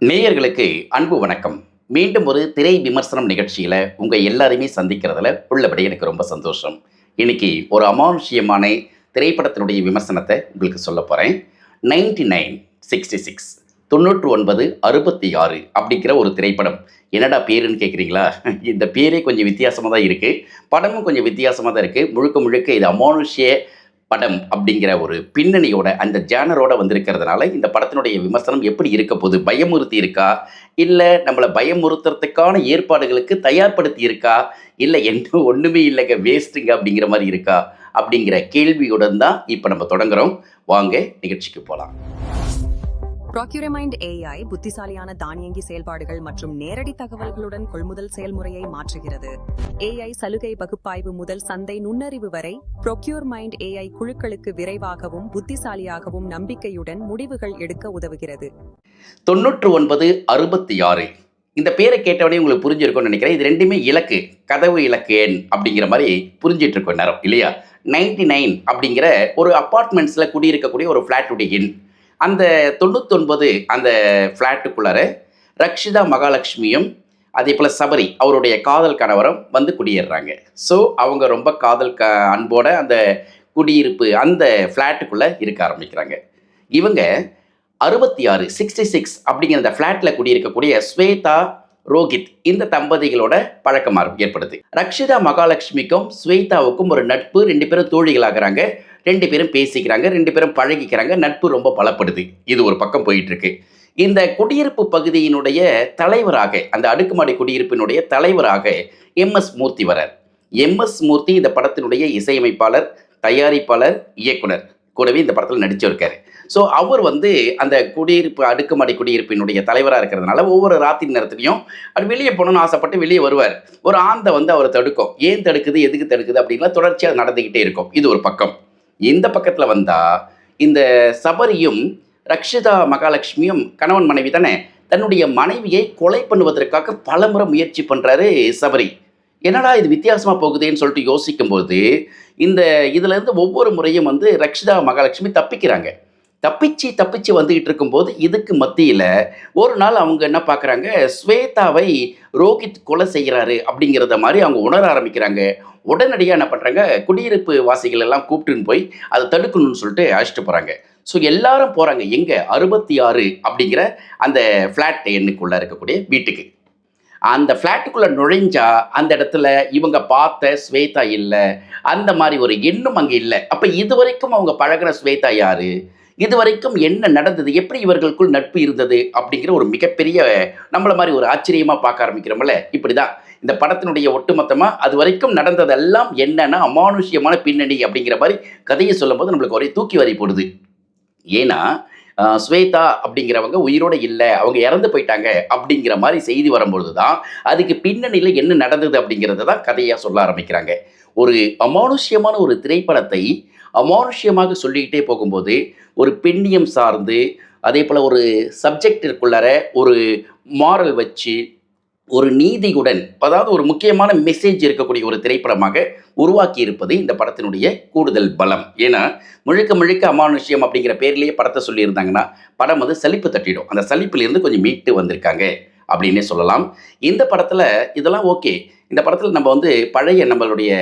நேயர்களுக்கு அன்பு வணக்கம். மீண்டும் ஒரு திரை விமர்சனம் நிகழ்ச்சியில உங்க எல்லாரையுமே சந்திக்கிறதுல உள்ளபடி எனக்கு ரொம்ப சந்தோஷம். இன்னைக்கு ஒரு அமானுஷ்யமான திரைப்படத்தினுடைய விமர்சனத்தை உங்களுக்கு சொல்லப் போறேன். 9966 99 66 அப்படிங்கிற ஒரு திரைப்படம். என்னடா பேருன்னு கேட்குறீங்களா? இந்த பேரே கொஞ்சம் வித்தியாசமா தான் இருக்கு. படமும் கொஞ்சம் வித்தியாசமா தான் இருக்கு. முழுக்க முழுக்க இது அமானுஷ்ய படம் அப்படிங்கிற ஒரு பின்னணியோட அந்த ஜானரோட வந்திருக்கிறதுனால இந்த படத்தினுடைய விமர்சனம் எப்படி இருக்க போகுது? பயமுறுத்தி இருக்கா? இல்ல நம்மள பயமுறுத்துறதுக்கான ஏற்பாடுகளுக்கு தயார்படுத்தி இருக்கா? இல்ல என்ன ஒண்ணுமே இல்லங்க வேஸ்ட்டுங்க அப்படிங்கிற மாரி இருக்கா? அப்படிங்கிற கேள்வியுடன் தான் இப்ப நம்ம தொடங்குறோம். வாங்க நிகழ்ச்சிக்கு போலாம். ப்ராக்யூரமைண்ட் ஏஐ புத்திசாலியான தானியங்கி செயல்பாடுகள் மற்றும் நேரடி தகவல்களுடன் கொள்முதல் செயல்முறையை மாற்றுகிறது. ஏஐ சலுகை பகுப்பாய்வு முதல் சந்தை நுண்ணறிவு வரை ப்ரொக்யூர்மைண்ட் ஏஐ குழுக்களுக்கு விரைவாகவும் புத்திசாலியாகவும் நம்பிக்கையுடன் முடிவுகள் எடுக்க உதவுகிறது. 9966 இந்த பேரை கேட்டவொடனே உங்களுக்கு புரிஞ்சிருக்கும்னு நினைக்கிறேன். இது 2மே இலக்கு, கதவு இலக்கு எண் அப்படிங்கிற மாரி புரிஞ்சிட்டு இருக்கும் நேரம் இல்லையா? 99 அப்படிங்கிற ஒரு அபார்ட்மெண்ட்ஸ்ல குடியிருக்கக்கூடிய ஒரு ஃப்ளாட்டுடைய எண். அந்த 99 அந்த ஃப்ளாட்டுக்குள்ளார ரக்ஷிதா மகாலட்சுமியும் அதேபோல சபரி அவருடைய காதல் கணவரும் வந்து குடியேறுறாங்க. ஸோ அவங்க ரொம்ப காதல் அன்போட அந்த குடியிருப்பு அந்த ஃப்ளாட்டுக்குள்ள இருக்க ஆரம்பிக்கிறாங்க. இவங்க 66 66 அப்படிங்கிற அந்த ஃப்ளாட்டில் குடியிருக்கக்கூடிய ஸ்வேதா ரோஹித் இந்த தம்பதிகளோட பழக்கம் ஏற்படுது. ரக்ஷிதா மகாலட்சுமிக்கும் ஸ்வேதாவுக்கும் ஒரு நட்பு, 2 பேரும் தோழிகளாகிறாங்க. 2 பேரும் பேசிக்கிறாங்க, 2 பேரும் பழகிக்கிறாங்க, நட்பு ரொம்ப பலப்படுது. இது ஒரு பக்கம் போயிட்டு இருக்கு. இந்த குடியிருப்பு பகுதியினுடைய தலைவராக, அந்த அடுக்குமாடி குடியிருப்பினுடைய தலைவராக எம்எஸ் மூர்த்தி வரார். எம்எஸ் மூர்த்தி இந்த படத்தினுடைய இசையமைப்பாளர், தயாரிப்பாளர், இயக்குனர் கூடவே இந்த படத்தில் நடிச்சிருக்காரு. ஸோ அவர் வந்து அந்த குடியிருப்பு அடுக்குமாடி குடியிருப்பினுடைய தலைவராக இருக்கிறதுனால ஒவ்வொரு ராத்திரி நேரத்துலையும் அது வெளியே போகணும்னு ஆசைப்பட்டு வெளியே வருவார். ஒரு ஆந்தை வந்து அவரை தடுக்கும். ஏன் தடுக்குது, எதுக்கு தடுக்குது அப்படின்லாம் தொடர்ச்சியாக நடந்துக்கிட்டே இருக்கும். இது ஒரு பக்கம். இந்த பக்கத்தில் வந்தால் இந்த சபரியும் ரக்ஷிதா மகாலட்சுமியும் கணவன் மனைவி தானே, தன்னுடைய மனைவியை கொலை பண்ணுவதற்காக பலமுறை முயற்சி பண்ணுறாரு சபரி. என்னடா இது வித்தியாசமாக போகுதேன்னு சொல்லிட்டு யோசிக்கும்போது இந்த இதுலேருந்து ஒவ்வொரு முறையும் வந்து ரக்ஷிதா மகாலட்சுமி தப்பிக்கிறாங்க. தப்பிச்சு வந்துகிட்டு இருக்கும்போது இதுக்கு மத்தியில் ஒரு நாள் அவங்க என்ன பார்க்குறாங்க, ஸ்வேதாவை ரோஹித் கொலை செய்கிறாரு அப்படிங்கிறத மாதிரி அவங்க உணர ஆரம்பிக்கிறாங்க. உடனடியாக என்ன பண்ணுறாங்க, குடியிருப்பு வாசிகள் எல்லாம் கூப்பிட்டுன்னு போய் அதை தடுக்கணும்னு சொல்லிட்டு அழைச்சிட்டு போகிறாங்க. ஸோ எல்லாரும் போகிறாங்க எங்கே, 66 அப்படிங்கிற அந்த ஃப்ளாட் எண்ணுக்குள்ளே இருக்கக்கூடிய வீட்டுக்கு. அந்த ஃப்ளாட்டுக்குள்ளே நுழைஞ்சா அந்த இடத்துல இவங்க பார்த்த ஸ்வேதா இல்லை, அந்த மாதிரி ஒரு எண்ணம் அங்கே இல்லை. அப்போ இதுவரைக்கும் அவங்க பழகின ஸ்வேதா யார், இதுவரைக்கும் என்ன நடந்தது, எப்படி இவர்களுக்குள் நட்பு இருந்தது அப்படிங்கிற ஒரு மிகப்பெரிய நம்மளை மாதிரி ஒரு ஆச்சரியமாக பார்க்க ஆரம்பிக்கிறோம்ல. இப்படி தான் இந்த படத்தினுடைய ஒட்டுமொத்தமாக அது வரைக்கும் நடந்ததெல்லாம் என்னன்னா அமானுஷ்யமான பின்னணி அப்படிங்கிற மாதிரி கதையை சொல்லும்போது நம்மளுக்கு ஒரே தூக்கி வாரி போடுது. ஏன்னா ஸ்வேதா அப்படிங்கிறவங்க உயிரோடு இல்லை, அவங்க இறந்து போயிட்டாங்க அப்படிங்கிற மாதிரி செய்தி வரும்பொழுது தான் அதுக்கு பின்னணியில் என்ன நடந்தது அப்படிங்கிறத தான் கதையாக சொல்ல ஆரம்பிக்கிறாங்க. ஒரு அமானுஷ்யமான ஒரு திரைப்படத்தை அமானுஷ்யமாக சொல்லிக்கிட்டே போகும்போது ஒரு பெண்ணியம் சார்ந்து அதே போல் ஒரு சப்ஜெக்டிற்குள்ளார ஒரு மாரல் வச்சு ஒரு நீதியுடன், அதாவது ஒரு முக்கியமான மெசேஜ் இருக்கக்கூடிய ஒரு திரைப்படமாக உருவாக்கி இருப்பது இந்த படத்தினுடைய கூடுதல் பலம். ஏன்னா முழுக்க முழுக்க அமானுஷ்யம் அப்படிங்கிற பேர்லேயே படத்தை சொல்லியிருந்தாங்கன்னா படம் வந்து சலிப்பு தட்டிடும். அந்த சலிப்பிலிருந்து கொஞ்சம் மீட்டு வந்திருக்காங்க அப்படின்னே சொல்லலாம். இந்த படத்தில் இதெல்லாம் ஓகே. இந்த படத்தில் நம்ம வந்து பழைய நம்மளுடைய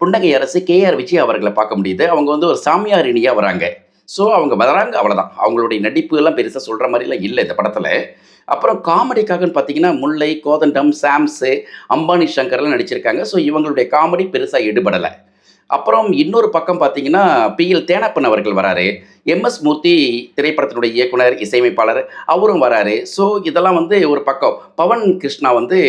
புன்னகை அரசு கேஆர் விஜய் அவர்களை பார்க்க முடியுது. அவங்க வந்து ஒரு சாமியாரினியாக வராங்க. ஸோ அவங்க வராங்க, அவ்வளோதான். அவங்களுடைய நடிப்பு எல்லாம் பெருசாக சொல்கிற மாதிரிலாம் இல்லை இந்த படத்தில். அப்புறம் காமெடிக்காகன்னு பார்த்தீங்கன்னா முல்லை, கோதண்டம், சாம்ஸு, அம்பானி சங்கர்லாம் நடிச்சிருக்காங்க. ஸோ இவங்களுடைய காமெடி பெருசாக எடுபடலை. அப்புறம் இன்னொரு பக்கம் பார்த்தீங்கன்னா பிஎல் தேனப்பன் அவர்கள் வராரு. எம்எஸ் மூர்த்தி திரைப்படத்தினுடைய இயக்குனர், இசையமைப்பாளர், அவரும் வராரு. ஸோ இதெல்லாம் வந்து ஒரு பக்கம். பவன் கிருஷ்ணா வந்து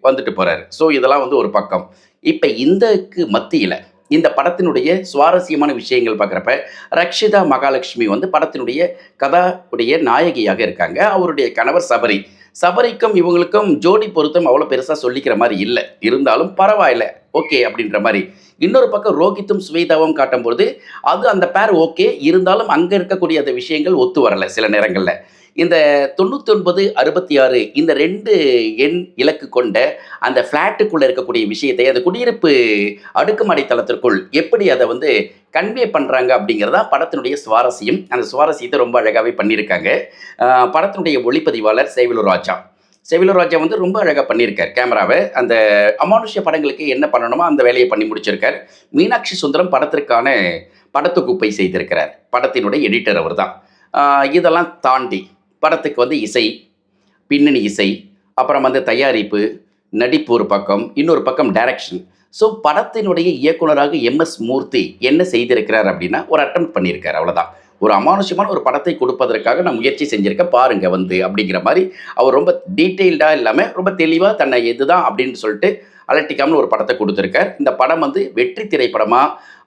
வந்துட்டு போகிறாரு. ஸோ இதெல்லாம் வந்து ஒரு பக்கம். இப்போ இந்தக்கு மத்தியில் இந்த படத்தினுடைய சுவாரஸ்யமான விஷயங்கள் பார்க்குறப்ப ரக்ஷிதா மகாலட்சுமி வந்து படத்தினுடைய கதாவுடைய நாயகியாக இருக்காங்க. அவருடைய கணவர் சபரி. சபரிக்கும் இவங்களுக்கும் ஜோடி பொருத்தம் அவ்வளோ பெருசாக சொல்லிக்கிற மாதிரி இல்லை, இருந்தாலும் பரவாயில்ல, ஓகே அப்படின்ற மாதிரி. இன்னொரு பக்கம் ரோஹித்தும் ஸ்வேதாவும் காட்டும்பொழுது அது அந்த பேர் ஓகே, இருந்தாலும் அங்கே இருக்கக்கூடிய அந்த விஷயங்கள் ஒத்து வரலை சில நேரங்களில். இந்த 99, 66 இந்த 2 எண் இலக்கு கொண்ட அந்த ஃப்ளாட்டுக்குள்ள இருக்கக்கூடிய விஷயத்தை அந்த குடியிருப்பு அடுக்குமாடி தளத்திற்குள் எப்படி அதை வந்து கன்வே பண்ணுறாங்க அப்படிங்கிறதா படத்தினுடைய சுவாரஸ்யம். அந்த சுவாரஸ்யத்தை ரொம்ப அழகாகவே பண்ணியிருக்காங்க. படத்தினுடைய ஒளிப்பதிவாளர் சேவிலூர் ராஜா. சேவிலூர் ராஜா வந்து ரொம்ப அழகாக பண்ணியிருக்கார் கேமராவை. அந்த அமானுஷ்ய படங்களுக்கு என்ன பண்ணணுமோ அந்த வேலையை பண்ணி முடிச்சிருக்கார். மீனாட்சி சுந்தரம் படத்திற்கான படத்தொகுப்பை செய்திருக்கிறார். படத்தினுடைய எடிட்டர் அவர் தான். இதெல்லாம் தாண்டி படத்துக்கு வந்து இசை, பின்னணி இசை, அப்புறம் வந்து தயாரிப்பு, நடிப்பு ஒரு பக்கம், இன்னொரு பக்கம் டைரக்ஷன். ஸோ படத்தினுடைய இயக்குனராக எம்எஸ் மூர்த்தி என்ன செய்திருக்கிறார் அப்படின்னா ஒரு அட்டெம்ப்ட் பண்ணியிருக்கார், அவ்வளோதான். ஒரு அமானுஷ்யமான ஒரு படத்தை கொடுப்பதற்காக நான் முயற்சி செஞ்சுருக்கேன் பாருங்க வந்து அப்படிங்கிற மாதிரி அவர் ரொம்ப டீட்டெயில்டாக இல்லாமல் ரொம்ப தெளிவாக தன்னை இதுதான் அப்படின்னு சொல்லிட்டு அலட்டிக்காமல் ஒரு படத்தை கொடுத்துருக்கார். இந்த படம் வந்து வெற்றி திரைப்படமா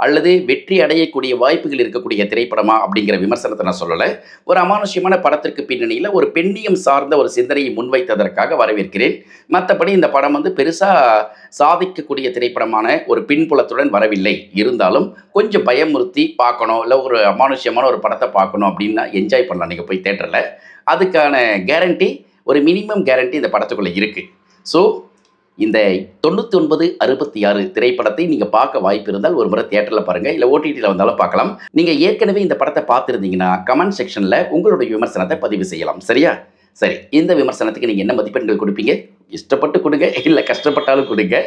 அல்லது வெற்றி அடையக்கூடிய வாய்ப்புகள் இருக்கக்கூடிய திரைப்படமா அப்படிங்கிற விமர்சனத்தை நான் சொல்லலை. ஒரு அமானுஷ்யமான படத்திற்கு பின்னணியில் ஒரு பெண்ணியம் சார்ந்த ஒரு சிந்தனையை முன்வைத்ததற்காக வரவேற்கிறேன். மற்றபடி இந்த படம் வந்து பெருசாக சாதிக்கக்கூடிய திரைப்படமான ஒரு பின்புலத்துடன் வரவில்லை. இருந்தாலும் கொஞ்சம் பயமுறுத்தி பார்க்கணும், இல்லை ஒரு அமானுஷ்யமான ஒரு படத்தை பார்க்கணும் அப்படின்னா என்ஜாய் பண்ணலாம் நீங்கள் போய் தேட்டரில். அதுக்கான கேரண்டி, ஒரு மினிமம் கேரண்டி இந்த படத்துக்குள்ளே இருக்குது. ஸோ இந்த 99, 66 திரைப்படத்தை நீங்கள் பார்க்க வாய்ப்பு இருந்தால் ஒரு முறை தியேட்டரில் பாருங்கள், இல்லை ஓடிடியில் வந்தாலும் பார்க்கலாம். நீங்கள் ஏற்கனவே இந்த படத்தை பார்த்துருந்தீங்கன்னா கமெண்ட் செக்ஷனில் உங்களுடைய விமர்சனத்தை பதிவு செய்யலாம். சரியா? சரி, இந்த விமர்சனத்துக்கு நீங்கள் என்ன மதிப்பெண்கள் கொடுப்பீங்க? இஷ்டப்பட்டு கொடுங்க, இல்லை கஷ்டப்பட்டாலும் கொடுங்க.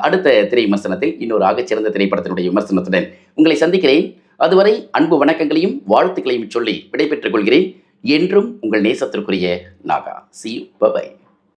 அடுத்த திரை விமர்சனத்தில் இன்னொரு ஆகச்சிறந்த திரைப்படத்தினுடைய விமர்சனத்துடன் உங்களை சந்திக்கிறேன். அதுவரை அன்பு வணக்கங்களையும் வாழ்த்துக்களையும் சொல்லி விடைபெற்றுக் கொள்கிறேன். என்றும் உங்கள் நேசத்திற்குரிய Naga. See you. Bye bye.